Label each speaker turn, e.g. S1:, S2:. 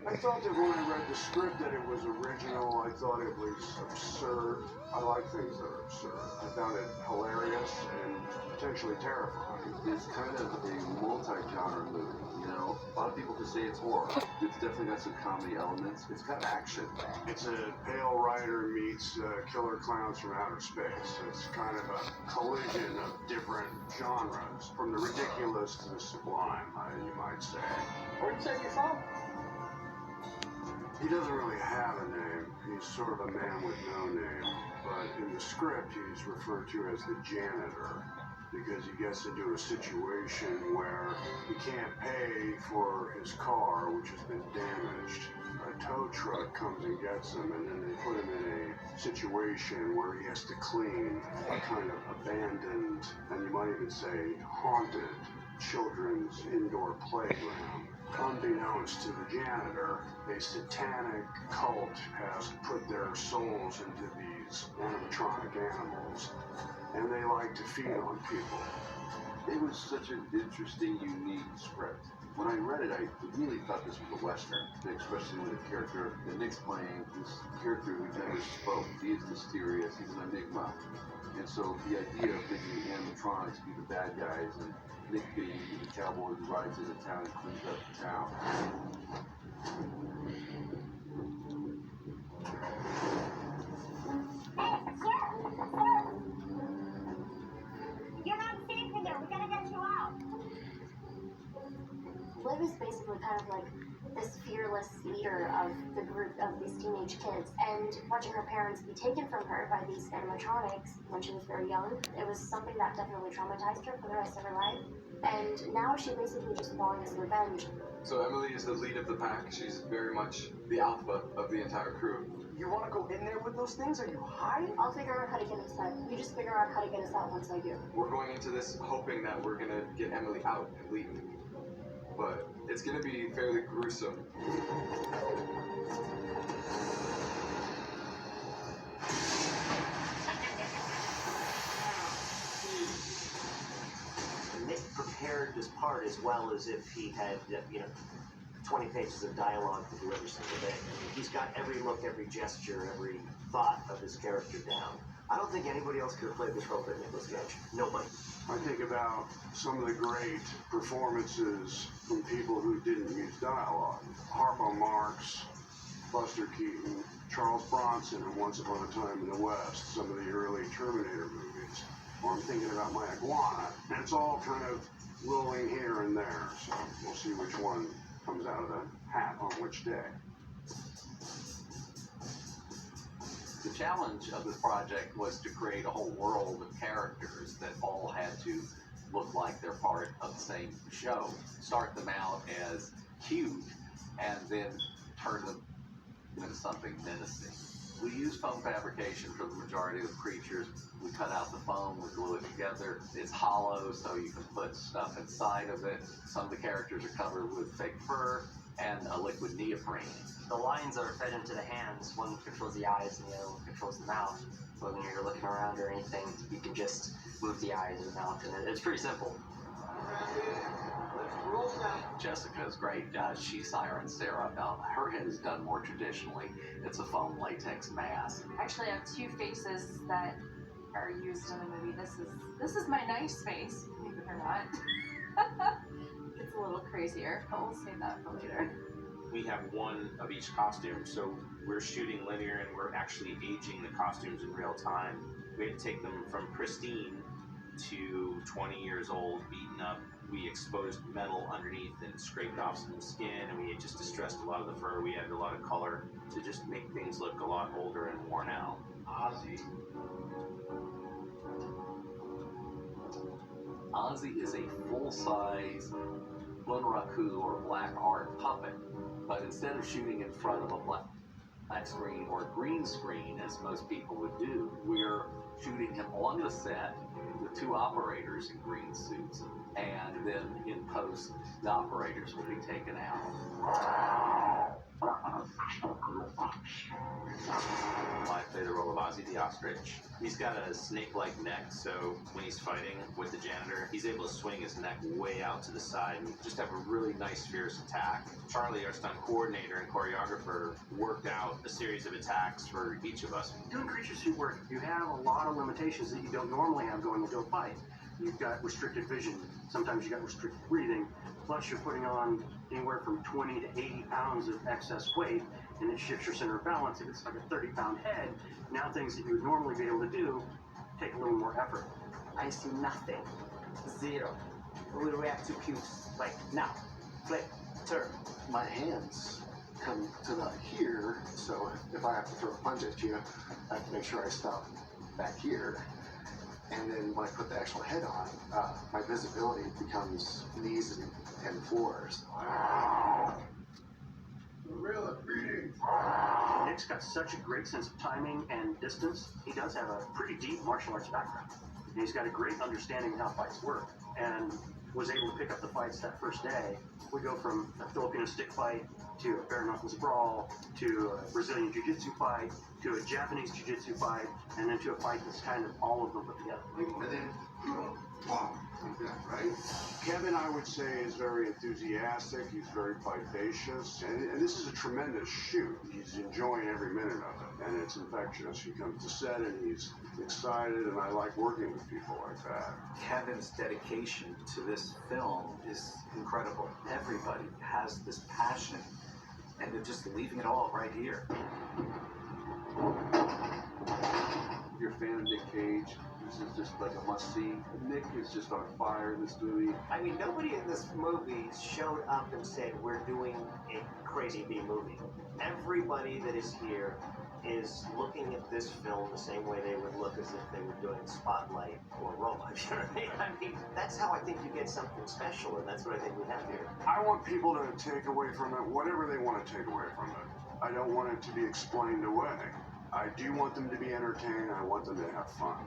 S1: I thought that when I read the script that it was original. I thought it was absurd. I like things that are absurd. I found it hilarious and potentially terrifying.
S2: It's kind of a multi-genre movie, you know? A lot of people could say it's horror. It's definitely got some comedy elements. It's got action.
S1: It's a Pale Rider meets Killer Clowns from Outer Space. It's kind of a collision of different genres, from the ridiculous to the sublime, you might say.
S3: Where'd you say you're from?
S1: He doesn't really have a name. He's sort of a man with no name. But in the script, he's referred to as the janitor because he gets into a situation where he can't pay for his car, which has been damaged. A tow truck comes and gets him, and then they put him in a situation where he has to clean a kind of abandoned, and you might even say haunted, children's indoor playground. Unbeknownst to the janitor, a satanic cult has put their souls into these animatronic animals, and they like to feed on people.
S2: It was such an interesting, unique script. When I read it, I really thought this was a Western, especially with the character that Nick's playing, this character who never spoke. He is mysterious, he's an enigma. And so the idea of making the animatronics be the bad guys and Nick being the cowboy who rides into town and cleans up the town.
S4: You're not safe in there. We gotta get you out.
S5: Liv is basically kind of like this fearless leader of the group of these teenage kids, and watching her parents be taken from her by these animatronics when she was very young, it was something that definitely traumatized her for the rest of her life. And now she basically just wants revenge.
S6: So Emily is the lead of the pack. She's very much the alpha of the entire crew.
S3: You want to go in there with those things? Are you high?
S5: I'll figure out how to get us out. You just figure out how to get us out once I do.
S6: We're going into this hoping that we're gonna get Emily out and leave. But it's gonna be fairly gruesome.
S7: Nick prepared this part as well as if he had, 20 pages of dialogue to do every single day. I mean, he's got every look, every gesture, every thought of his character down. I don't think anybody else could have played this role but Nicolas Cage. Nobody.
S1: I think about some of the great performances from people who didn't use dialogue. Harpo Marx, Buster Keaton, Charles Bronson in Once Upon a Time in the West, some of the early Terminator movies. Or I'm thinking about my iguana. And it's all kind of rolling here and there, so we'll see which one comes out of the hat on which day.
S8: The challenge of this project was to create a whole world of characters that all had to look like they're part of the same show. Start them out as cute and then turn them into something menacing. We use foam fabrication for the majority of the creatures. We cut out the foam, we glue it together. It's hollow, so you can put stuff inside of it. Some of the characters are covered with fake fur and a liquid neoprene.
S7: The lines are fed into the hands. One controls the eyes and the other one controls the mouth. So when you're looking around or anything, you can just move the eyes and the mouth, and it's pretty simple.
S8: Jessica is great. She's Siren Sarah. Her head is done more traditionally. It's a foam latex mask.
S9: Actually, I have two faces that are used in the movie. This is my nice face, believe it or not. It's a little crazier, but we'll save that for later.
S10: We have one of each costume, so we're shooting linear and we're actually aging the costumes in real time. We had to take them from pristine to 20 years old, beaten up. We exposed metal underneath and scraped off some skin, and we had just distressed a lot of the fur. We added a lot of color to just make things look a lot older and worn out.
S8: Ozzy is a full-size Bunraku or black art puppet, but instead of shooting in front of a black black screen or green screen, as most people would do. We're shooting him on the set with 2 operators in green suits, and then in post, the operators will be taken out.
S10: I play the role of Ozzy the Ostrich. He's got a snake-like neck, so when he's fighting with the janitor, he's able to swing his neck way out to the side and just have a really nice, fierce attack. Charlie, our stunt coordinator and choreographer, worked out a series of attacks for each of us.
S3: Doing creature suit work, you have a lot of limitations that you don't normally have going into a fight. You've got restricted vision. Sometimes you've got restricted breathing. Plus, you're putting on anywhere from 20 to 80 pounds of excess weight, and it shifts your center of balance. If it's like a 30-pound head, now things that you would normally be able to do take a little more effort.
S11: I see nothing. Zero. We react to cues. Like now. Flip. Turn.
S12: My hands come to the here, so if I have to throw a punch at you, I have to make sure I stop back here. And then when I put the actual head on, my visibility becomes knees and floors.
S3: Nick's got such a great sense of timing and distance. He does have a pretty deep martial arts background. And he's got a great understanding of how fights work, and was able to pick up the fights that first day. We go from a Filipino stick fight to a bare knuckles brawl to a Brazilian jiu-jitsu fight to a Japanese jiu-jitsu fight, and then to a fight that's kind of all of them put together.
S1: And then, like that, right? Kevin, I would say, is very enthusiastic. He's very vivacious, and this is a tremendous shoot. He's enjoying every minute of it, and it's infectious. He comes to set, and he's excited, and I like working with people like that.
S13: Kevin's dedication to this film is incredible. Everybody has this passion, and they're just leaving it all right here.
S2: If you're a fan of Nick Cage, this is just like a must-see. Nick is just on fire in this movie.
S7: I mean, nobody in this movie showed up and said, we're doing a crazy B movie. Everybody that is here is looking at this film the same way they would look as if they were doing Spotlight or Roma. You know what I mean? I mean, that's how I think you get something special, and that's what I think we have here.
S1: I want people to take away from it whatever they want to take away from it. I don't want it to be explained away. I do want them to be entertained. I want them to have fun.